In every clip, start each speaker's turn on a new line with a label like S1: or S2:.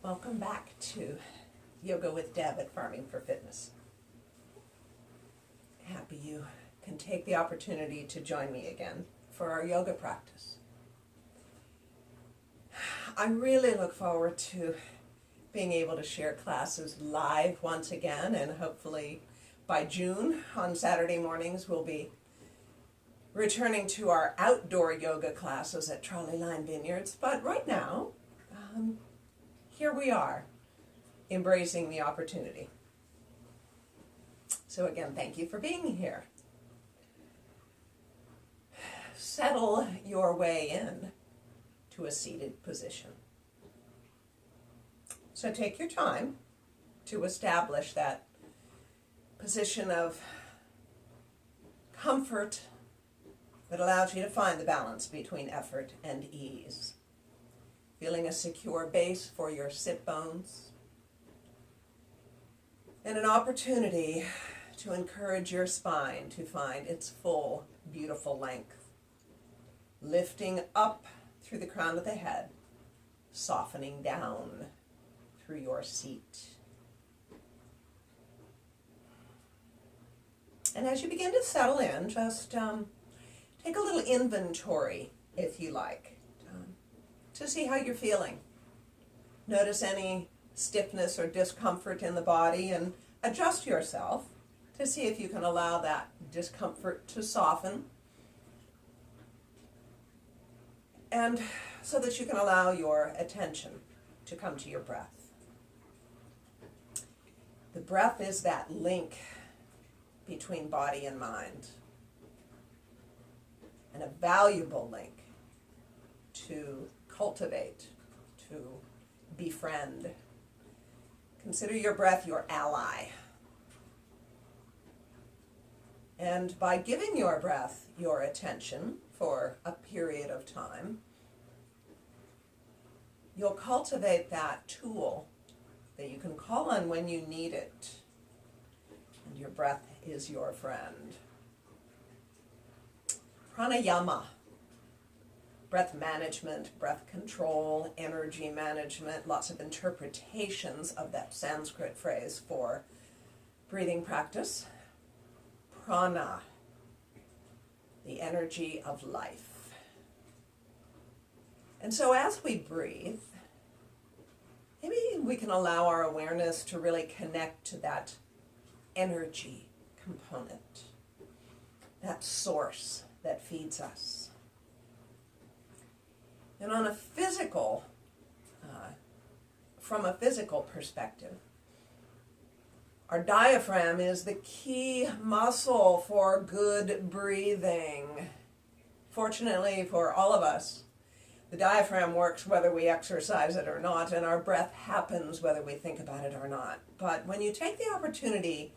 S1: Welcome back to Yoga with Deb at Farming for Fitness. Happy you can take the opportunity to join me again for our yoga practice. I really look forward to being able to share classes live once again, and hopefully by June on Saturday mornings we'll be returning to our outdoor yoga classes at Trolley Line Vineyards. But right now, here we are, embracing the opportunity. So again, thank you for being here. Settle your way in to a seated position. So take your time to establish that position of comfort that allows you to find the balance between effort and ease. Feeling a secure base for your sit bones, and an opportunity to encourage your spine to find its full, beautiful length. Lifting up through the crown of the head, softening down through your seat. And as you begin to settle in, just take a little inventory, if you like, to see how you're feeling. Notice any stiffness or discomfort in the body and adjust yourself to see if you can allow that discomfort to soften, and so that you can allow your attention to come to your breath. The breath is that link between body and mind, and a valuable link to cultivate, to befriend. Consider your breath your ally. And by giving your breath your attention for a period of time, you'll cultivate that tool that you can call on when you need it. And your breath is your friend. Pranayama. Breath management, breath control, energy management, lots of interpretations of that Sanskrit phrase for breathing practice. Prana, the energy of life. And so as we breathe, maybe we can allow our awareness to really connect to that energy component, that source that feeds us. And on a physical, from a physical perspective, our diaphragm is the key muscle for good breathing. Fortunately for all of us, the diaphragm works whether we exercise it or not, and our breath happens whether we think about it or not. But when you take the opportunity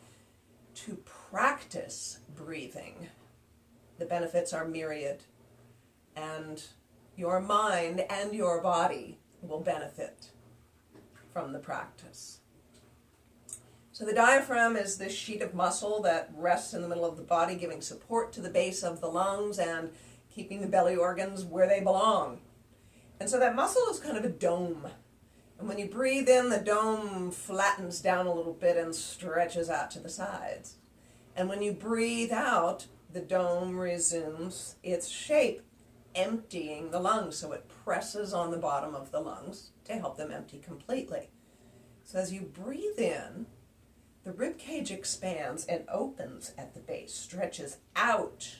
S1: to practice breathing, the benefits are myriad, and your mind and your body will benefit from the practice. So the diaphragm is this sheet of muscle that rests in the middle of the body, giving support to the base of the lungs and keeping the belly organs where they belong. And so that muscle is kind of a dome. And when you breathe in, the dome flattens down a little bit and stretches out to the sides. And when you breathe out, the dome resumes its shape, emptying the lungs, so it presses on the bottom of the lungs to help them empty completely. So as you breathe in, the rib cage expands and opens at the base, stretches out,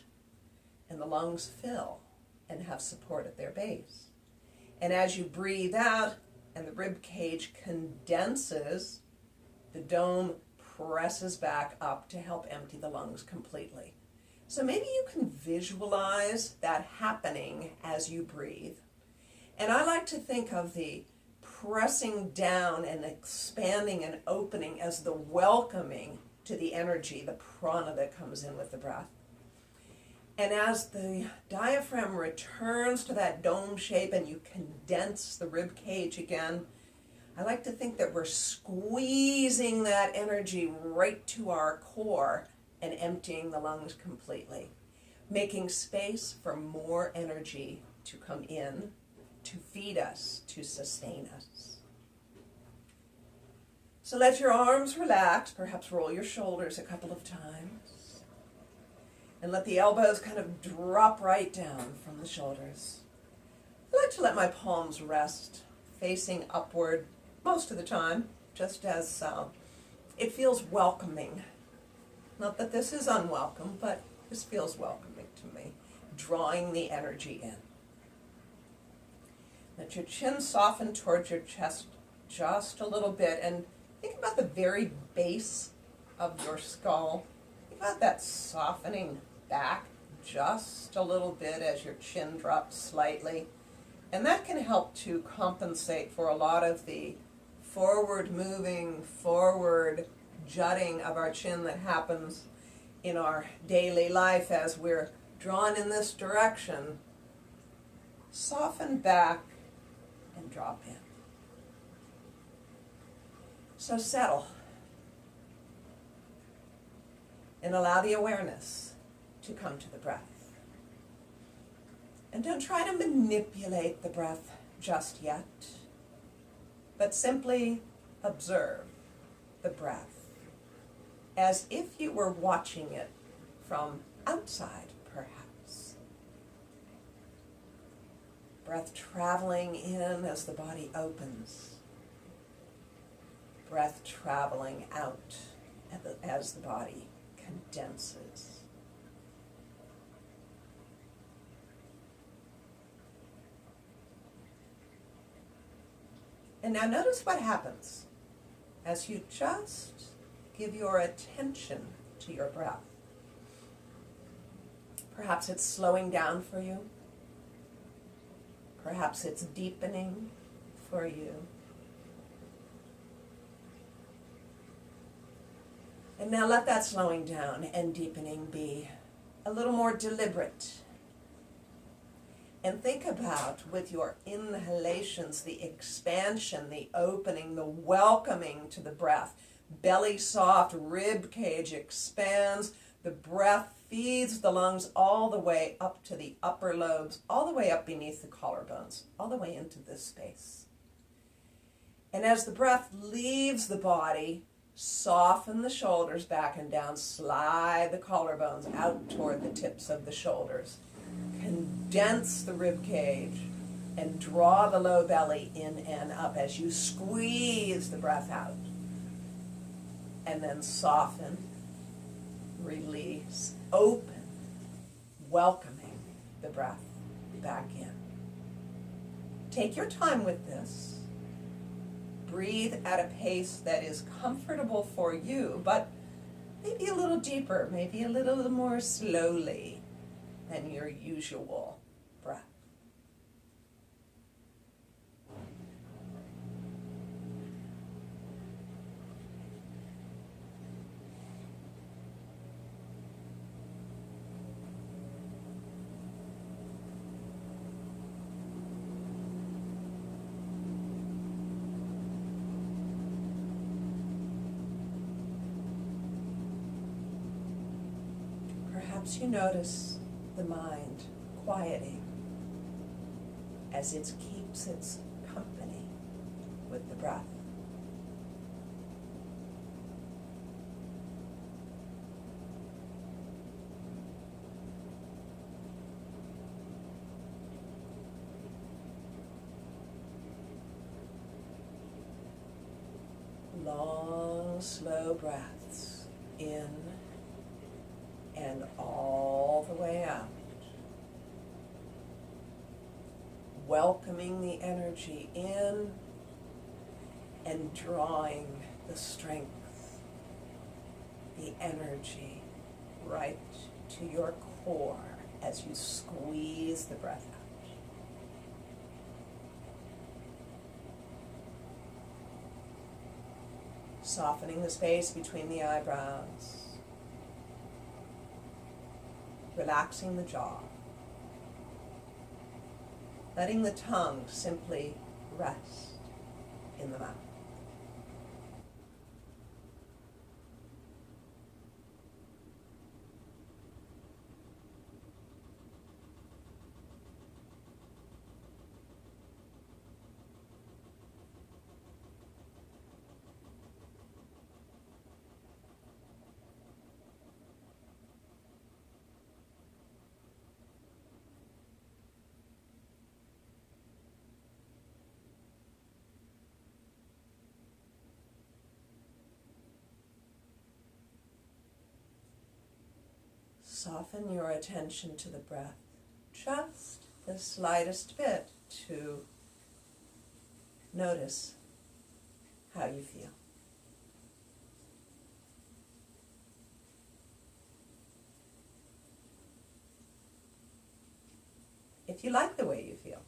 S1: and the lungs fill and have support at their base. And as you breathe out and the rib cage condenses, the dome presses back up to help empty the lungs completely. So maybe you can visualize that happening as you breathe. And I like to think of the pressing down and expanding and opening as the welcoming to the energy, the prana that comes in with the breath. And as the diaphragm returns to that dome shape and you condense the rib cage again, I like to think that we're squeezing that energy right to our core and emptying the lungs completely, making space for more energy to come in, to feed us, to sustain us. So let your arms relax, perhaps roll your shoulders a couple of times. And let the elbows kind of drop right down from the shoulders. I like to let my palms rest, facing upward most of the time, just as it feels welcoming. Not that this is unwelcome, but this feels welcoming to me, drawing the energy in. Let your chin soften towards your chest just a little bit, and think about the very base of your skull. Think about that softening back just a little bit as your chin drops slightly. And that can help to compensate for a lot of the forward moving, forward jutting of our chin that happens in our daily life as we're drawn in this direction. Soften back and drop in. So settle and allow the awareness to come to the breath. And don't try to manipulate the breath just yet, but simply observe the breath as if you were watching it from outside, perhaps. Breath traveling in as the body opens. Breath traveling out as the body condenses. And now notice what happens as you just give your attention to your breath. Perhaps it's slowing down for you. Perhaps it's deepening for you. And now let that slowing down and deepening be a little more deliberate. And think about, with your inhalations, the expansion, the opening, the welcoming to the breath. Belly soft, rib cage expands. The breath feeds the lungs all the way up to the upper lobes, all the way up beneath the collarbones, all the way into this space. And as the breath leaves the body, soften the shoulders back and down, slide the collarbones out toward the tips of the shoulders. Condense the rib cage and draw the low belly in and up as you squeeze the breath out. And then soften, release, open, welcoming the breath back in. Take your time with this. Breathe at a pace that is comfortable for you, but maybe a little deeper, maybe a little more slowly than your usual breath. Perhaps you notice the mind quieting as it keeps its company with the breath. Long, slow breaths in and all the way out. Welcoming the energy in and drawing the strength, the energy right to your core as you squeeze the breath out. Softening the space between the eyebrows. Relaxing the jaw. Letting the tongue simply rest in the mouth. soften your attention to the breath, just the slightest bit, to notice how you feel. If you like the way you feel,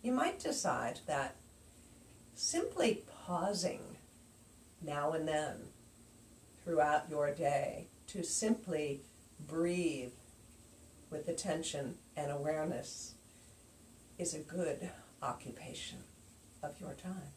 S1: you might decide that simply pausing now and then throughout your day to simply breathe with attention and awareness is a good occupation of your time.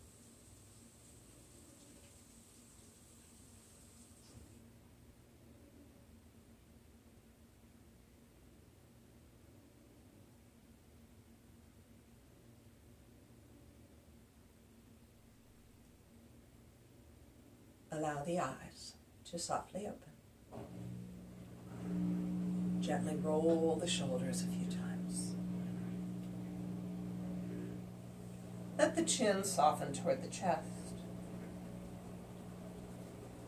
S1: Allow the eyes to softly open. Gently roll the shoulders a few times. Let the chin soften toward the chest.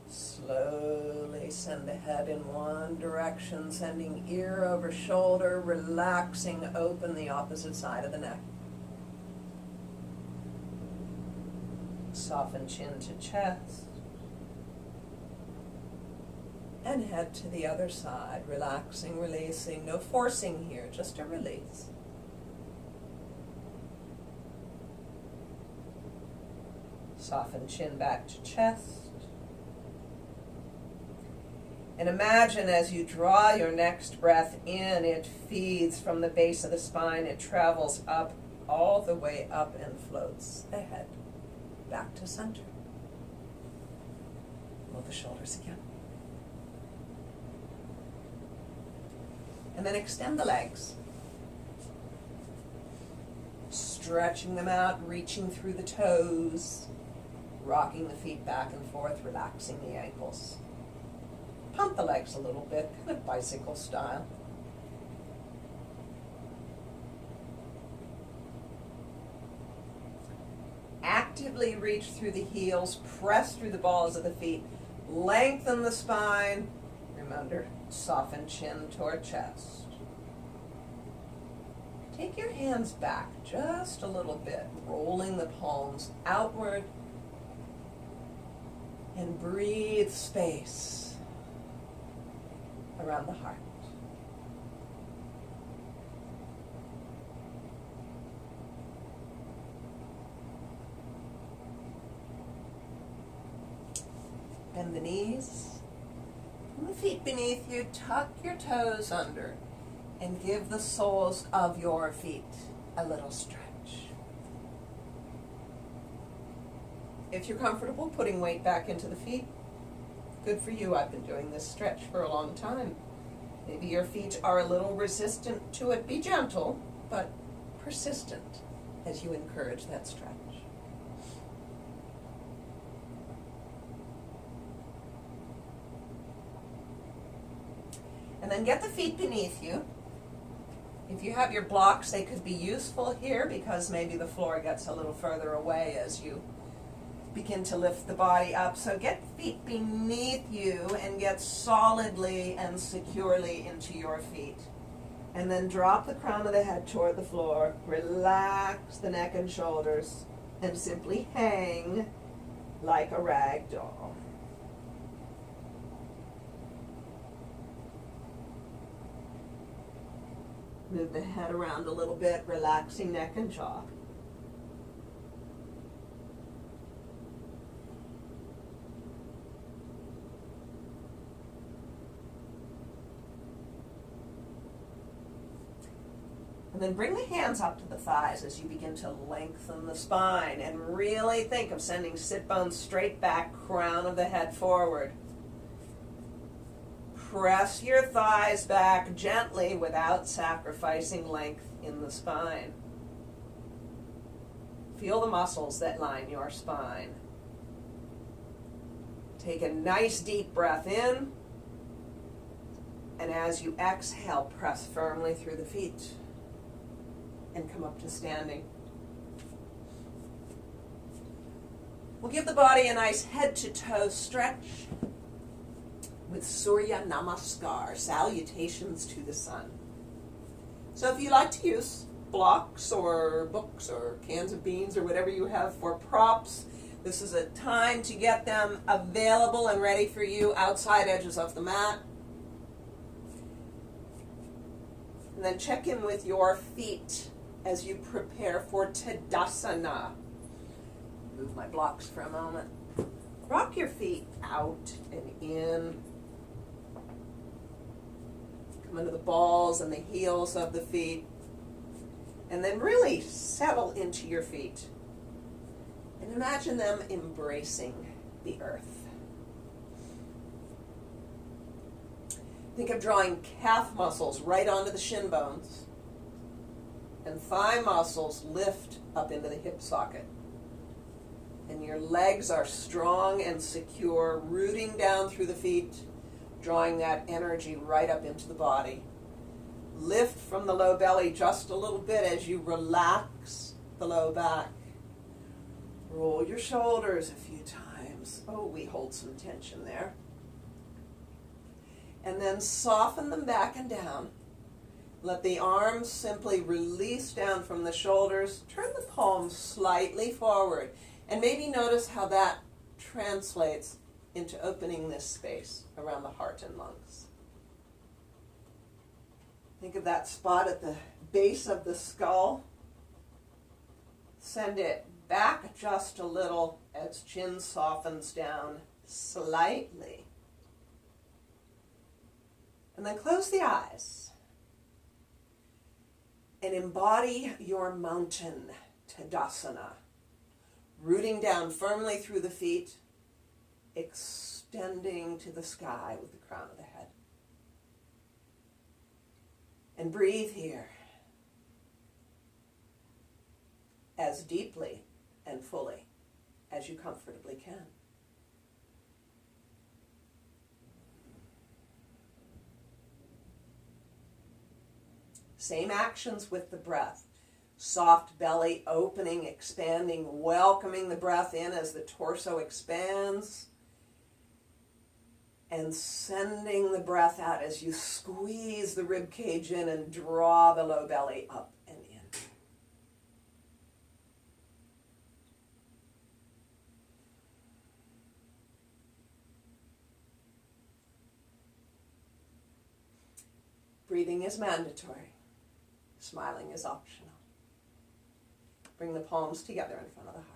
S1: Slowly send the head in one direction, sending ear over shoulder, relaxing open the opposite side of the neck. Soften chin to chest. And head to the other side, relaxing, releasing. No forcing here, just a release. Soften chin back to chest. And imagine as you draw your next breath in, it feeds from the base of the spine. It travels up, all the way up, and floats the head back to center. Roll the shoulders again. And then extend the legs. Stretching them out, reaching through the toes, rocking the feet back and forth, relaxing the ankles. Pump the legs a little bit, kind of bicycle style. Actively reach through the heels, press through the balls of the feet, lengthen the spine. Remember, soften chin toward chest. Take your hands back just a little bit, rolling the palms outward, and breathe space around the heart. Bend the knees. The feet beneath you, tuck your toes under and give the soles of your feet a little stretch. If you're comfortable putting weight back into the feet, good for you. I've been doing this stretch for a long time. Maybe your feet are a little resistant to it. Be gentle, but persistent as you encourage that stretch. And then get the feet beneath you. If you have your blocks, they could be useful here because maybe the floor gets a little further away as you begin to lift the body up. So get feet beneath you and get solidly and securely into your feet. And then drop the crown of the head toward the floor. Relax the neck and shoulders and simply hang like a rag doll. Move the head around a little bit, relaxing neck and jaw. And then bring the hands up to the thighs as you begin to lengthen the spine and really think of sending sit bones straight back, crown of the head forward. Press your thighs back gently without sacrificing length in the spine. Feel the muscles that line your spine. Take a nice deep breath in, and as you exhale, press firmly through the feet and come up to standing. We'll give the body a nice head to toe stretch. with Surya Namaskar, salutations to the sun. So if you like to use blocks or books or cans of beans or whatever you have for props, this is a time to get them available and ready for you outside edges of the mat. And then check in with your feet as you prepare for Tadasana. Move my blocks for a moment. Rock your feet out and in. Come into the balls and the heels of the feet. And then really settle into your feet. And imagine them embracing the earth. Think of drawing calf muscles right onto the shin bones. And thigh muscles lift up into the hip socket. And your legs are strong and secure, rooting down through the feet, drawing that energy right up into the body. Lift from the low belly just a little bit as you relax the low back. Roll your shoulders a few times. Oh, we hold some tension there. And then soften them back and down. Let the arms simply release down from the shoulders. Turn the palms slightly forward. And maybe notice how that translates into opening this space around the heart and lungs. Think of that spot at the base of the skull. Send it back just a little as chin softens down slightly. And then close the eyes. And embody your mountain Tadasana. Rooting down firmly through the feet, extending to the sky with the crown of the head. And breathe here as deeply and fully as you comfortably can. Same actions with the breath. Soft belly opening, expanding, welcoming the breath in as the torso expands. And sending the breath out as you squeeze the rib cage in and draw the low belly up and in. Breathing is mandatory. Smiling is optional. Bring the palms together in front of the heart.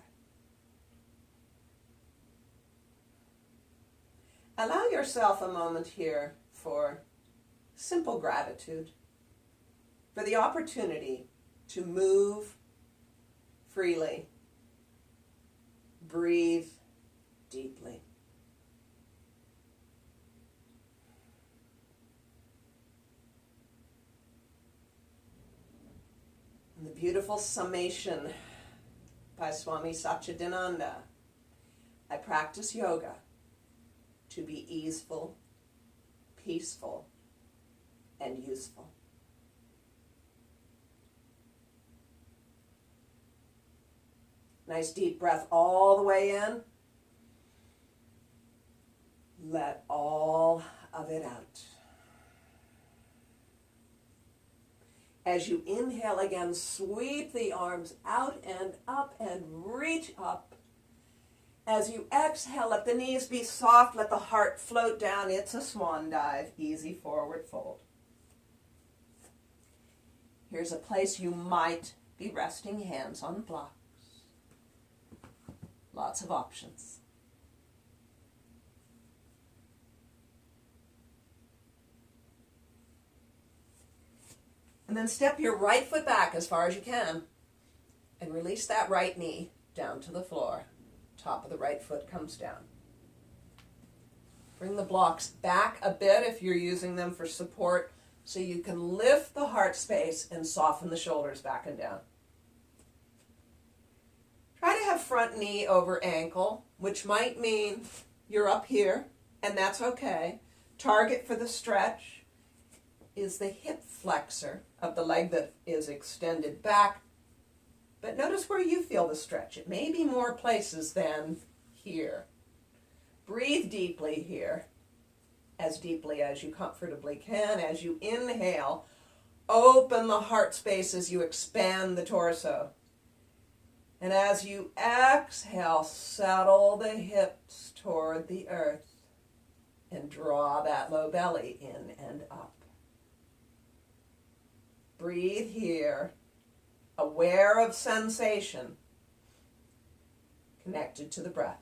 S1: Allow yourself a moment here for simple gratitude, for the opportunity to move freely, breathe deeply. And the beautiful summation by Swami Satchidananda, I practice yoga to be easeful, peaceful, and useful. Nice deep breath all the way in. Let all of it out. As you inhale again, sweep the arms out and up and reach up. As you exhale, let the knees be soft, let the heart float down. It's a swan dive, easy forward fold. Here's a place you might be resting hands on blocks. Lots of options. And then step your right foot back as far as you can and release that right knee down to the floor. Top of the right foot comes down. Bring the blocks back a bit if you're using them for support so you can lift the heart space and soften the shoulders back and down. Try to have front knee over ankle, which might mean you're up here, and that's okay. Target for the stretch is the hip flexor of the leg that is extended back. But notice where you feel the stretch. It may be more places than here. Breathe deeply here as deeply as you comfortably can. As you inhale, open the heart space as you expand the torso. And as you exhale, settle the hips toward the earth and draw that low belly in and up. Breathe here, aware of sensation, connected to the breath.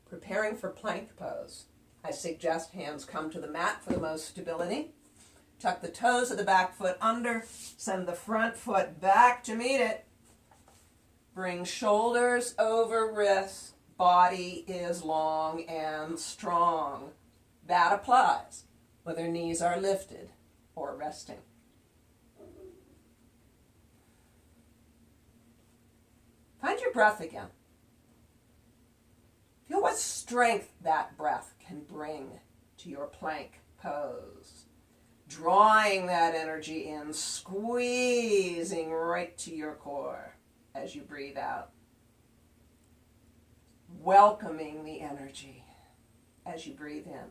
S1: Preparing for plank pose. I suggest hands come to the mat for the most stability. Tuck the toes of the back foot under. Send the front foot back to meet it. Bring shoulders over wrists. Body is long and strong. That applies whether knees are lifted or resting. Find your breath again. Feel what strength that breath can bring to your plank pose. Drawing that energy in, squeezing right to your core as you breathe out. Welcoming the energy as you breathe in.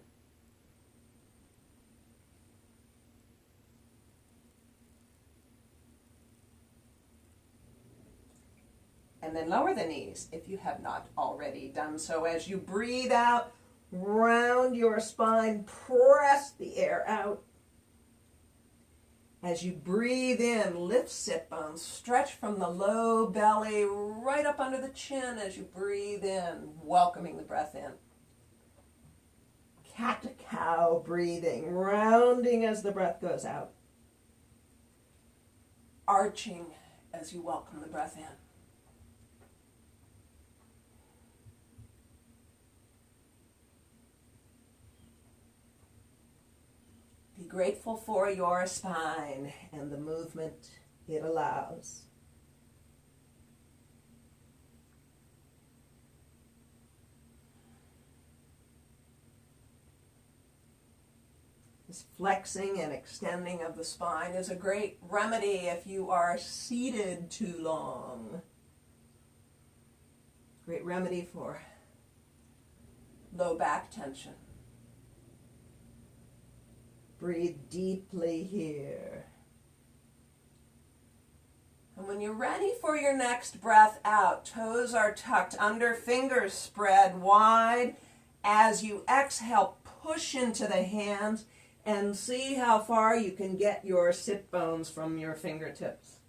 S1: And then lower the knees if you have not already done so. As you breathe out, round your spine, press the air out. As you breathe in, lift sit bones, stretch from the low belly right up under the chin as you breathe in, welcoming the breath in. Cat-cow breathing, rounding as the breath goes out. Arching as you welcome the breath in. Be grateful for your spine and the movement it allows. This flexing and extending of the spine is a great remedy if you are seated too long. Great remedy for low back tension. Breathe deeply here. And when you're ready for your next breath out, toes are tucked under, fingers spread wide. As you exhale, push into the hands and see how far you can get your sit bones from your fingertips.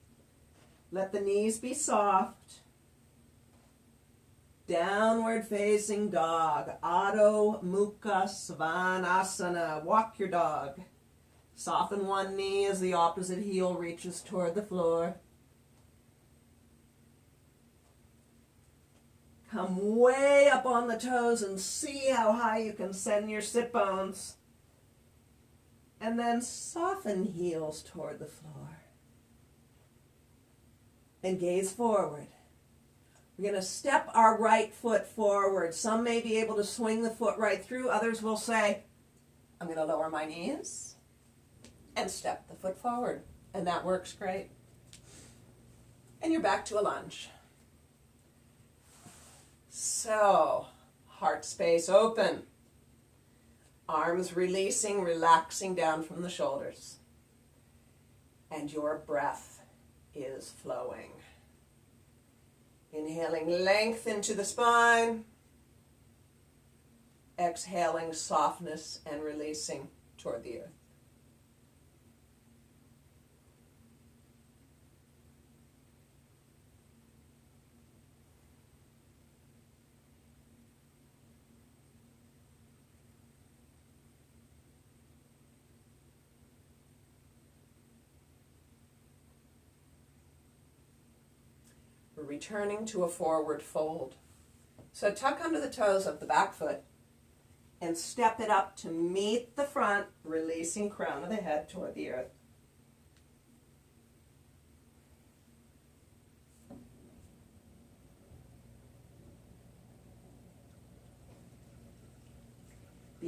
S1: Let the knees be soft. Downward facing dog, Adho Mukha Svanasana. Walk your dog. Soften one knee as the opposite heel reaches toward the floor. Come way up on the toes and see how high you can send your sit bones. And then soften heels toward the floor. And gaze forward. We're going to step our right foot forward. Some may be able to swing the foot right through. Others will say, I'm going to lower my knees and step the foot forward. And that works great. And you're back to a lunge. So, heart space open. Arms releasing, relaxing down from the shoulders. And your breath is flowing. Inhaling length into the spine. Exhaling softness and releasing toward the earth. We're returning to a forward fold. So tuck under the toes of the back foot and step it up to meet the front, releasing crown of the head toward the earth.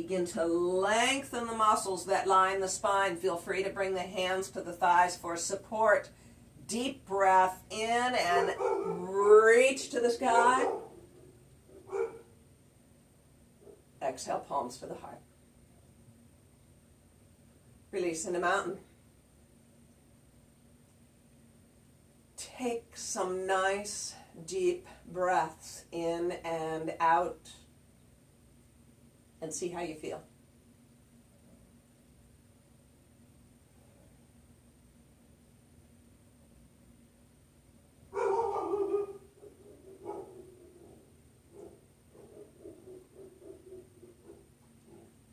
S1: Begin to lengthen the muscles that line the spine. Feel free to bring the hands to the thighs for support. Deep breath in and reach to the sky. Exhale, palms to the heart. Release in the mountain. Take some nice deep breaths in and out and see how you feel.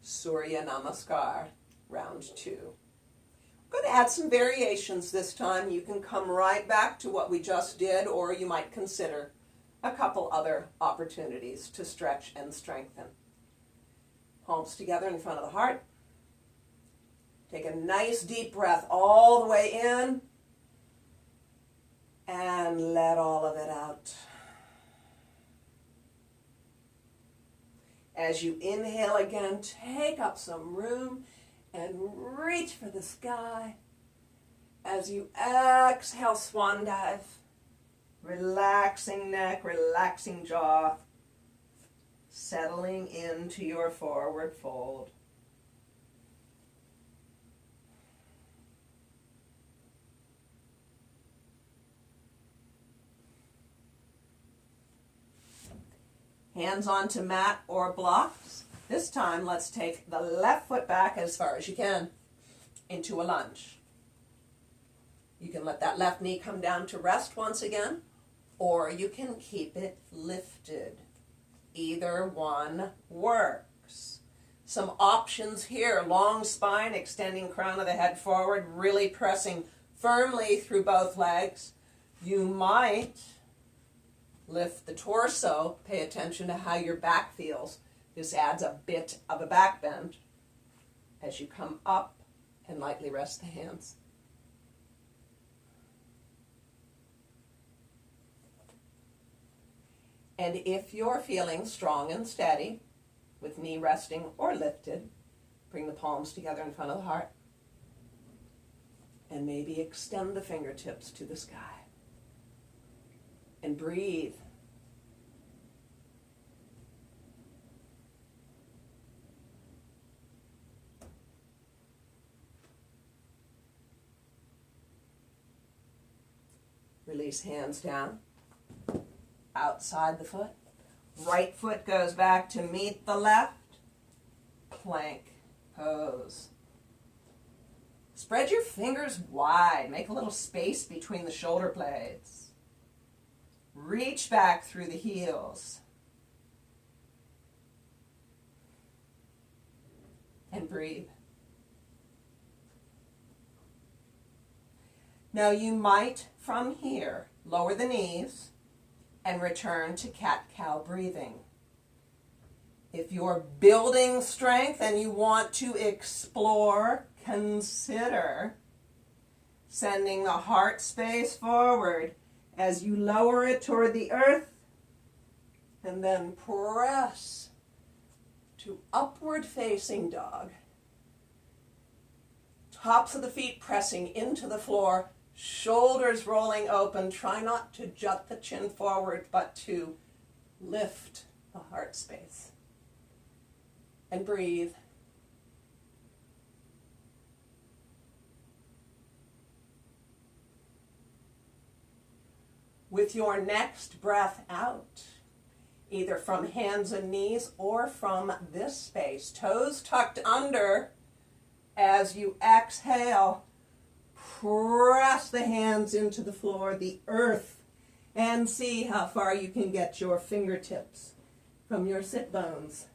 S1: Surya Namaskar, round 2. I'm going to add some variations this time. You can come right back to what we just did, or you might consider a couple other opportunities to stretch and strengthen. Palms together in front of the heart. Take a nice deep breath all the way in and let all of it out. As you inhale again, take up some room and reach for the sky. As you exhale, swan dive. Relaxing neck, relaxing jaw. Settling into your forward fold. Hands onto mat or blocks. This time, let's take the left foot back as far as you can into a lunge. You can let that left knee come down to rest once again, or you can keep it lifted. Either one works. Some options here. Long spine, extending crown of the head forward, really pressing firmly through both legs. You might lift the torso. Pay attention to how your back feels. This adds a bit of a back bend as you come up and lightly rest the hands. And if you're feeling strong and steady, with knee resting or lifted, bring the palms together in front of the heart. And maybe extend the fingertips to the sky. And breathe. Release hands down, outside the foot. Right foot goes back to meet the left. Plank pose. Spread your fingers wide. Make a little space between the shoulder blades. Reach back through the heels. And breathe. Now you might, from here, lower the knees and return to cat-cow breathing. If you're building strength and you want to explore, consider sending the heart space forward as you lower it toward the earth and then press to upward facing dog. Tops of the feet pressing into the floor, shoulders rolling open. Try not to jut the chin forward, but to lift the heart space. And breathe. With your next breath out, either from hands and knees or from this space, toes tucked under, as you exhale, press the hands into the floor, the earth, and see how far you can get your fingertips from your sit bones.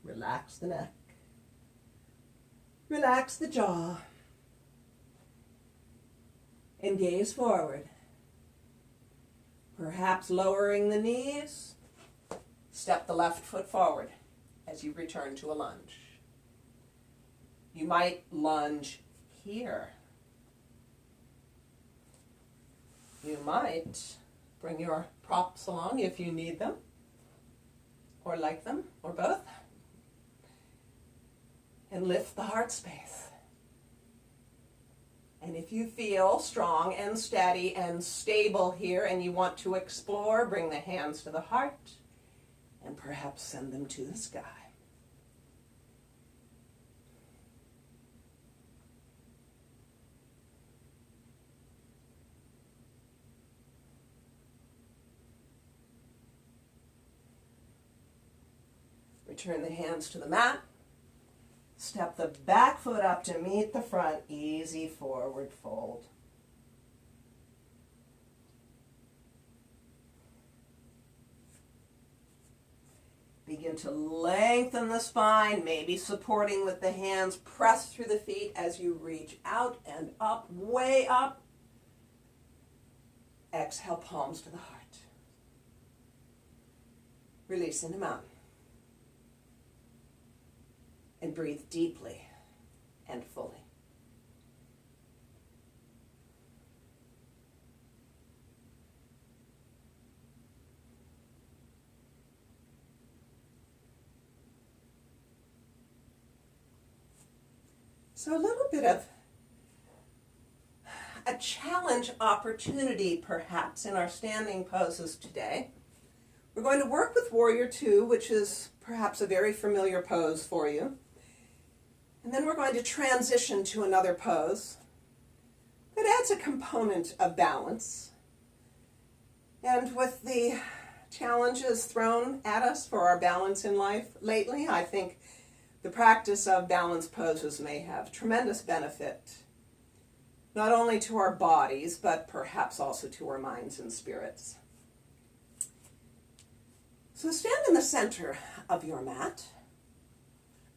S1: Relax the neck. Relax the jaw. And gaze forward. Perhaps lowering the knees. Step the left foot forward as you return to a lunge. You might lunge here. You might bring your props along if you need them, or like them, or both, and lift the heart space. And if you feel strong and steady and stable here and you want to explore, bring the hands to the heart and perhaps send them to the sky. Return the hands to the mat. Step the back foot up to meet the front. Easy forward fold. Begin to lengthen the spine, maybe supporting with the hands. Press through the feet as you reach out and up, way up. Exhale, palms to the heart. Release into mountain. And breathe deeply and fully. So a little bit of a challenge opportunity perhaps in our standing poses today. We're going to work with Warrior Two, which is perhaps a very familiar pose for you. And then we're going to transition to another pose that adds a component of balance. And with the challenges thrown at us for our balance in life lately, I think the practice of balance poses may have tremendous benefit, not only to our bodies, but perhaps also to our minds and spirits. So stand in the center of your mat.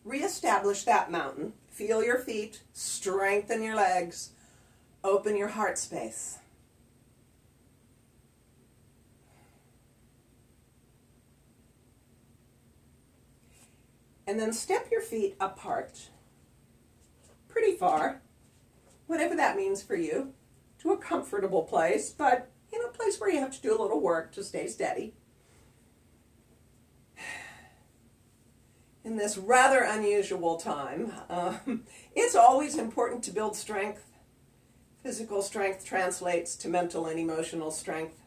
S1: Reestablish that mountain. Feel your feet, strengthen your legs, open your heart space. And then step your feet apart, pretty far, whatever that means for you, to a comfortable place, but a place where you have to do a little work to stay steady. In this rather unusual time, it's always important to build strength. Physical strength translates to mental and emotional strength.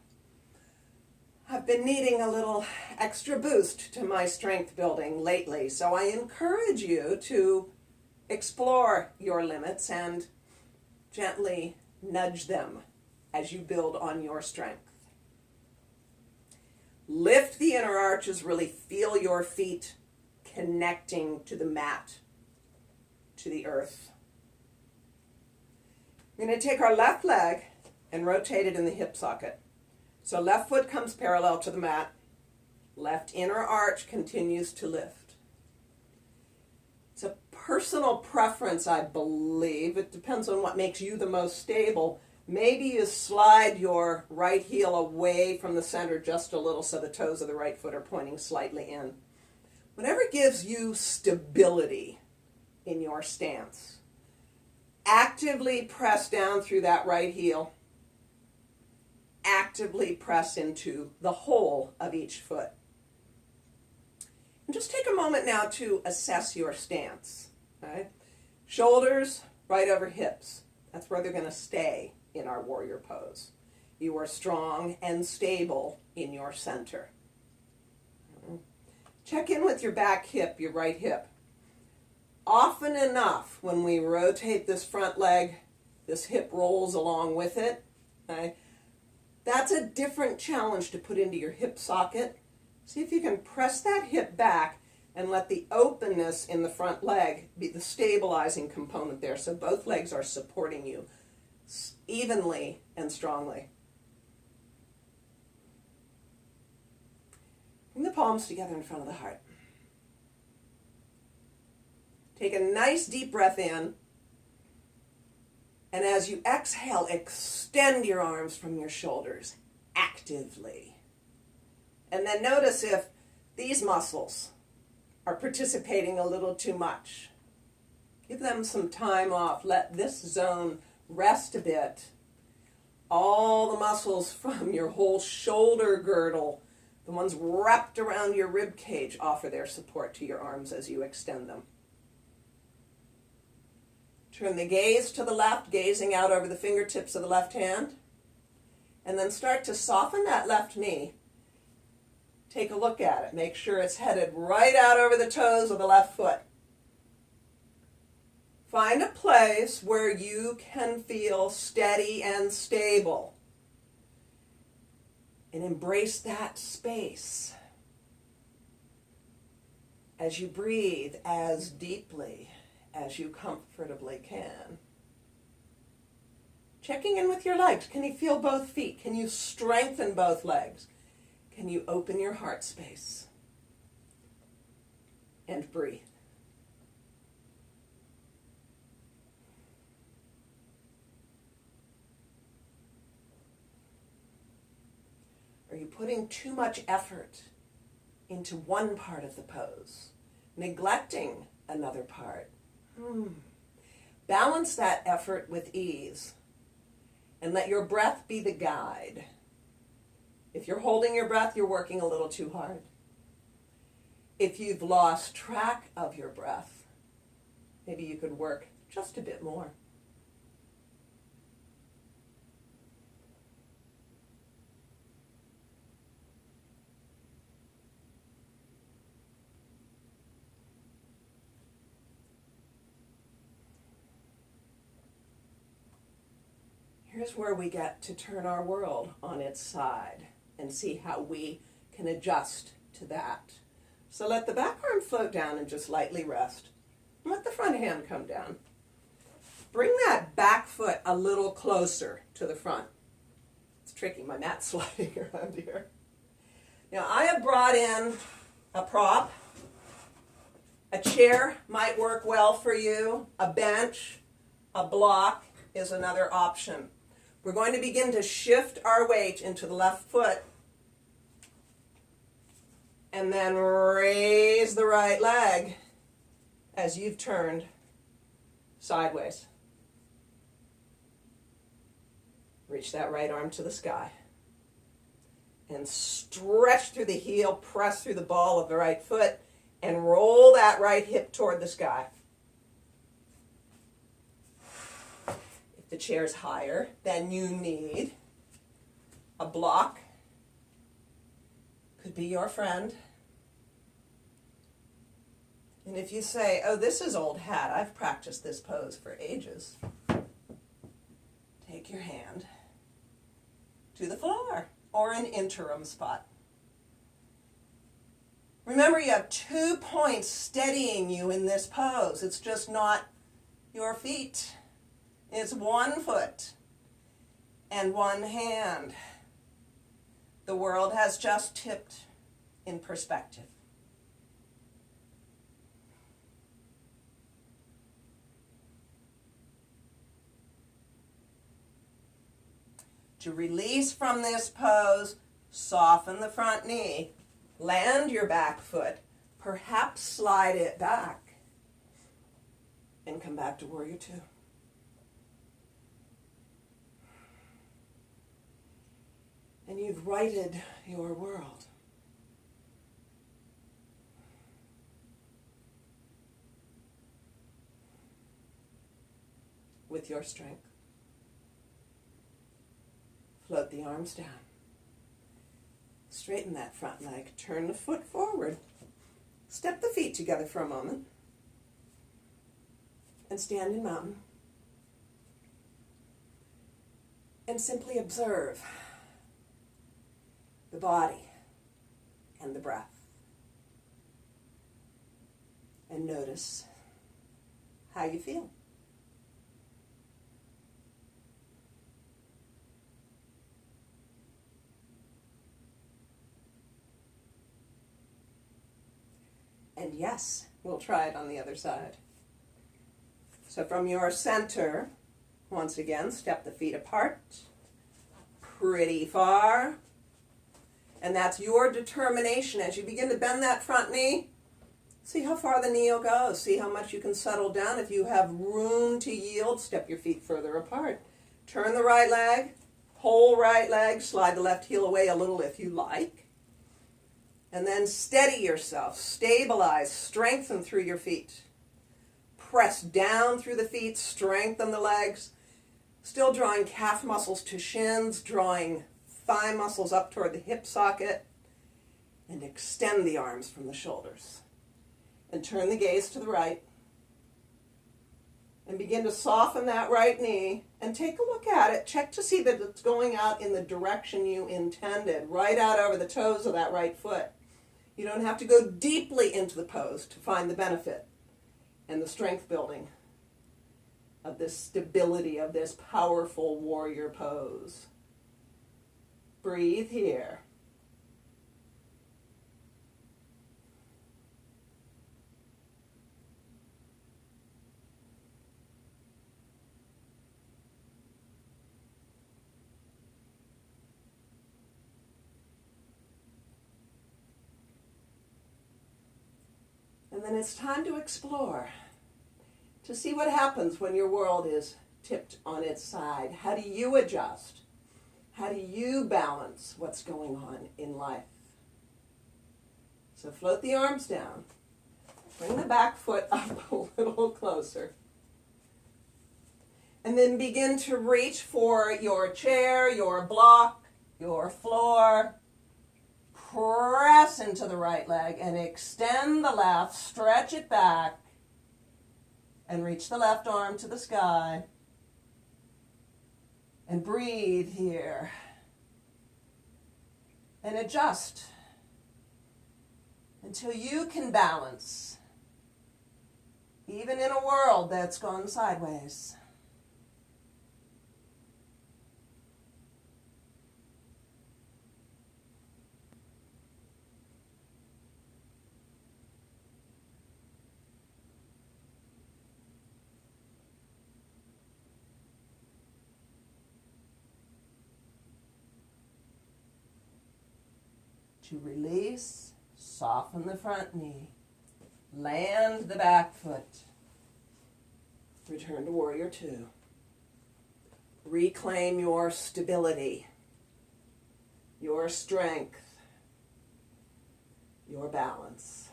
S1: I've been needing a little extra boost to my strength building lately, so I encourage you to explore your limits and gently nudge them as you build on your strength. Lift the inner arches, really feel your feet connecting to the mat, to the earth. We're going to take our left leg and rotate it in the hip socket. So left foot comes parallel to the mat. Left inner arch continues to lift. It's a personal preference, I believe. It depends on what makes you the most stable. Maybe you slide your right heel away from the center just a little so the toes of the right foot are pointing slightly in. Whatever gives you stability in your stance. Actively press down through that right heel. Actively press into the whole of each foot. And just take a moment now to assess your stance. Okay? Shoulders right over hips. That's where they're going to stay in our warrior pose. You are strong and stable in your center. Check in with your back hip, your right hip. Often enough, when we rotate this front leg, this hip rolls along with it. Okay? That's a different challenge to put into your hip socket. See if you can press that hip back and let the openness in the front leg be the stabilizing component there, so both legs are supporting you evenly and strongly. Bring the palms together in front of the heart. Take a nice deep breath in. And as you exhale, extend your arms from your shoulders actively. And then notice if these muscles are participating a little too much. Give them some time off. Let this zone rest a bit. All the muscles from your whole shoulder girdle, the ones wrapped around your rib cage, offer their support to your arms as you extend them. Turn the gaze to the left, gazing out over the fingertips of the left hand. And then start to soften that left knee. Take a look at it. Make sure it's headed right out over the toes of the left foot. Find a place where you can feel steady and stable. And embrace that space as you breathe as deeply as you comfortably can. Checking in with your legs. Can you feel both feet? Can you strengthen both legs? Can you open your heart space? And breathe. Are you putting too much effort into one part of the pose, neglecting another part? Balance that effort with ease and let your breath be the guide. If you're holding your breath, you're working a little too hard. If you've lost track of your breath, maybe you could work just a bit more. Here's where we get to turn our world on its side and see how we can adjust to that. So let the back arm float down and just lightly rest. Let the front hand come down. Bring that back foot a little closer to the front. It's tricky, my mat's sliding around here. Now I have brought in a prop. A chair might work well for you. A bench, a block is another option. We're going to begin to shift our weight into the left foot and then raise the right leg as you've turned sideways. Reach that right arm to the sky and stretch through the heel, press through the ball of the right foot and roll that right hip toward the sky. The chair's higher, then you need a block. Could be your friend. And if you say, oh, this is old hat, I've practiced this pose for ages, take your hand to the floor or an interim spot. Remember, you have 2 points steadying you in this pose. It's just not your feet. It's one foot and one hand. The world has just tipped in perspective. To release from this pose, soften the front knee, land your back foot, perhaps slide it back, and come back to Warrior Two. And you've righted your world. With your strength. Float the arms down. Straighten that front leg. Turn the foot forward. Step the feet together for a moment. And stand in mountain. And simply observe the body and the breath. And notice how you feel. And yes, we'll try it on the other side. So from your center, once again, step the feet apart, pretty far. And that's your determination. As you begin to bend that front knee, see how far the knee will go. See how much you can settle down. If you have room to yield, step your feet further apart. Turn the right leg, Whole right leg, slide the left heel away a little if you like. And then steady yourself, stabilize, strengthen through your feet. Press down through the feet, strengthen the legs. Still drawing calf muscles to shins, drawing thigh muscles up toward the hip socket. And extend the arms from the shoulders. And turn the gaze to the right. And begin to soften that right knee and take a look at it. Check to see that it's going out in the direction you intended, right out over the toes of that right foot. You don't have to go deeply into the pose to find the benefit and the strength building of this stability, of this powerful warrior pose. Breathe here. And then it's time to explore, to see what happens when your world is tipped on its side. How do you adjust? How do you balance what's going on in life? So float the arms down. Bring the back foot up a little closer. And then begin to reach for your chair, your block, your floor. Press into the right leg and extend the left, stretch it back, and reach the left arm to the sky. And breathe here. And adjust until you can balance, even in a world that's gone sideways. To release, soften the front knee, land the back foot, return to Warrior Two. Reclaim your stability, your strength, your balance.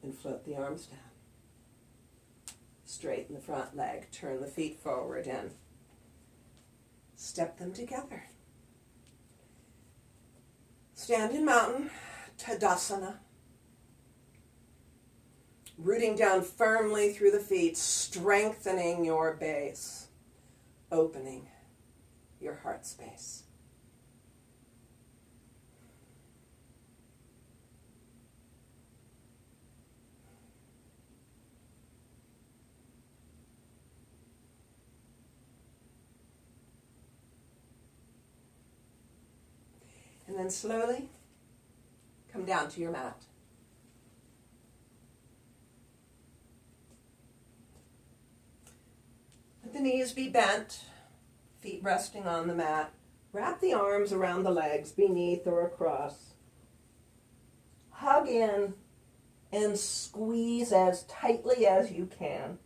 S1: And float the arms down. Straighten the front leg, turn the feet forward and step them together. Stand in mountain, Tadasana. Rooting down firmly through the feet, strengthening your base, opening your heart space. And then slowly come down to your mat. Let the knees be bent, feet resting on the mat. Wrap the arms around the legs, beneath or across. Hug in and squeeze as tightly as you can.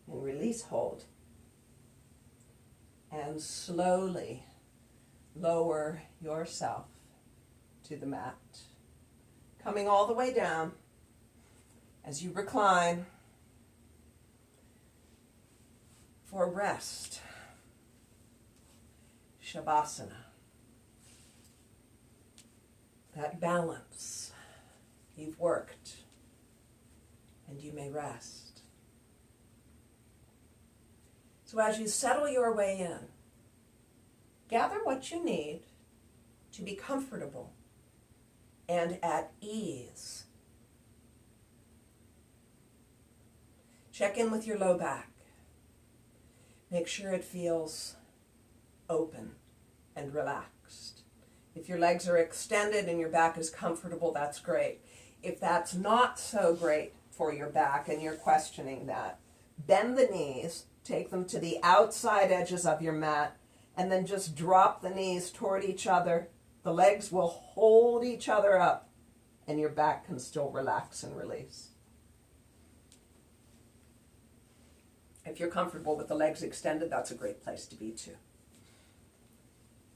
S1: And release hold. And slowly lower yourself to the mat. Coming all the way down as you recline for rest. Shavasana. That balance. You've worked and you may rest. So as you settle your way in, gather what you need to be comfortable and at ease. Check in with your low back. Make sure it feels open and relaxed. If your legs are extended and your back is comfortable, that's great. If that's not so great for your back and you're questioning that, bend the knees, take them to the outside edges of your mat, and then just drop the knees toward each other. The legs will hold each other up, and your back can still relax and release. If you're comfortable with the legs extended, that's a great place to be too.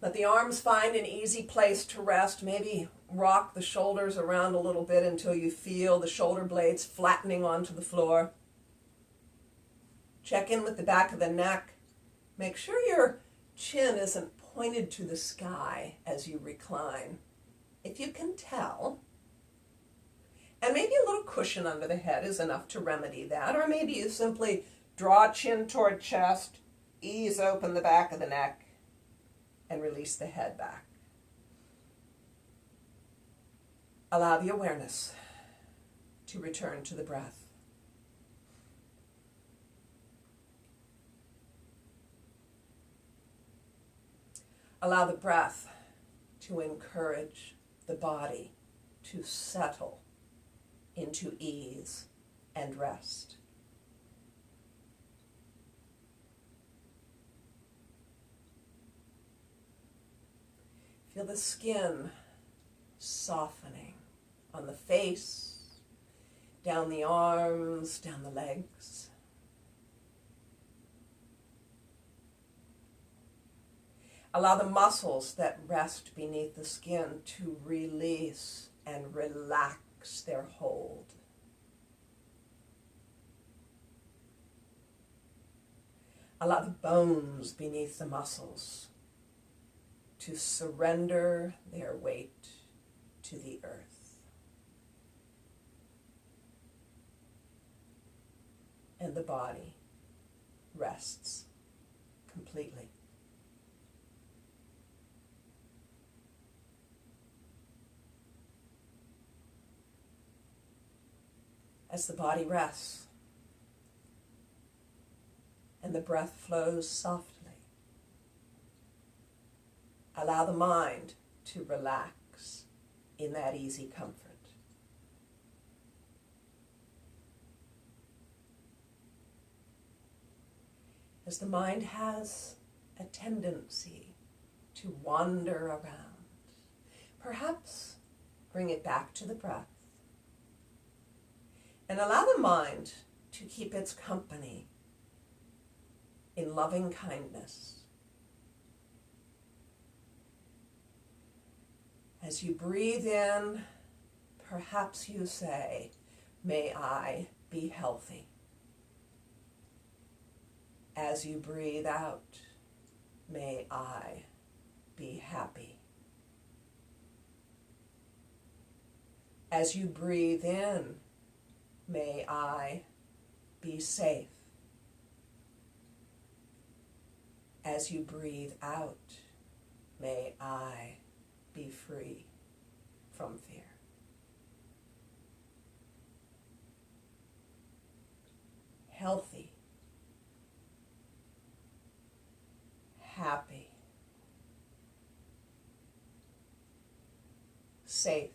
S1: Let the arms find an easy place to rest. Maybe rock the shoulders around a little bit until you feel the shoulder blades flattening onto the floor. Check in with the back of the neck. Make sure your chin isn't pointed to the sky as you recline. If you can tell, and maybe a little cushion under the head is enough to remedy that, or maybe you simply draw chin toward chest, ease open the back of the neck, and release the head back. Allow the awareness to return to the breath. Allow the breath to encourage the body to settle into ease and rest. Feel the skin softening on the face, down the arms, down the legs. Allow the muscles that rest beneath the skin to release and relax their hold. Allow the bones beneath the muscles to surrender their weight to the earth. And the body rests completely. As the body rests and the breath flows softly, allow the mind to relax in that easy comfort. As the mind has a tendency to wander around, perhaps bring it back to the breath and allow the mind to keep its company in loving kindness. As you breathe in, perhaps you say, "May I be healthy." As you breathe out, "May I be happy." As you breathe in, "May I be safe." As you breathe out, "May I be free from fear." Healthy, happy, safe,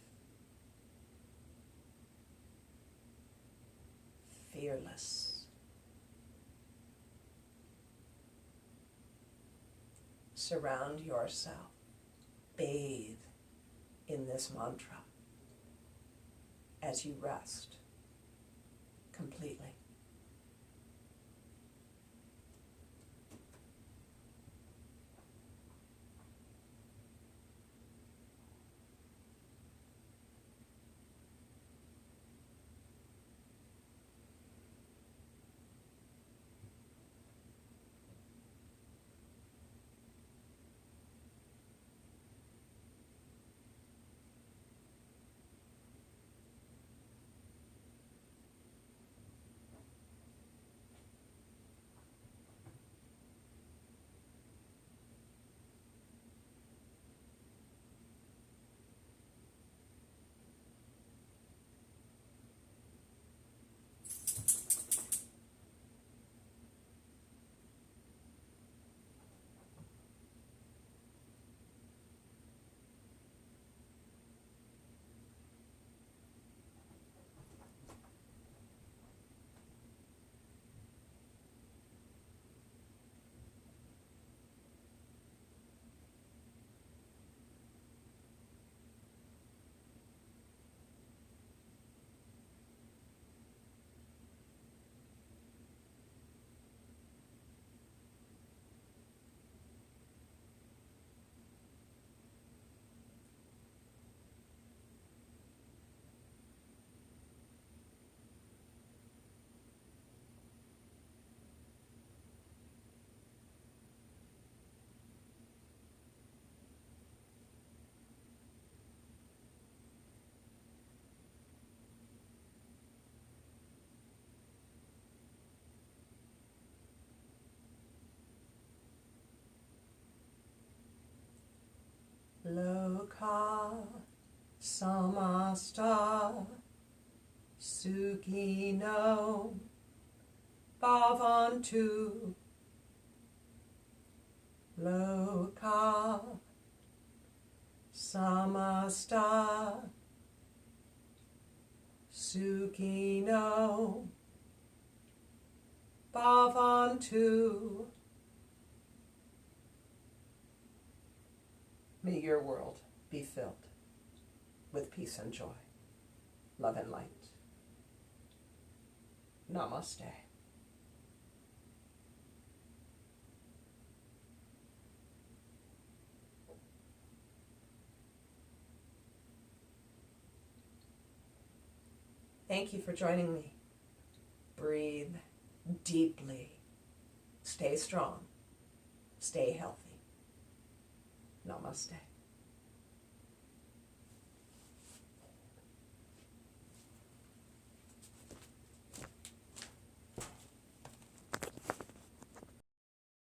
S1: fearless. Surround yourself. Bathe in this mantra as you rest completely. Samasta Sukhino Bhavantu Loka Samasta Sukhino Bhavantu. May your world be filled with peace and joy, love and light. Namaste. Thank you for joining me. Breathe deeply. Stay strong. Stay healthy. Namaste.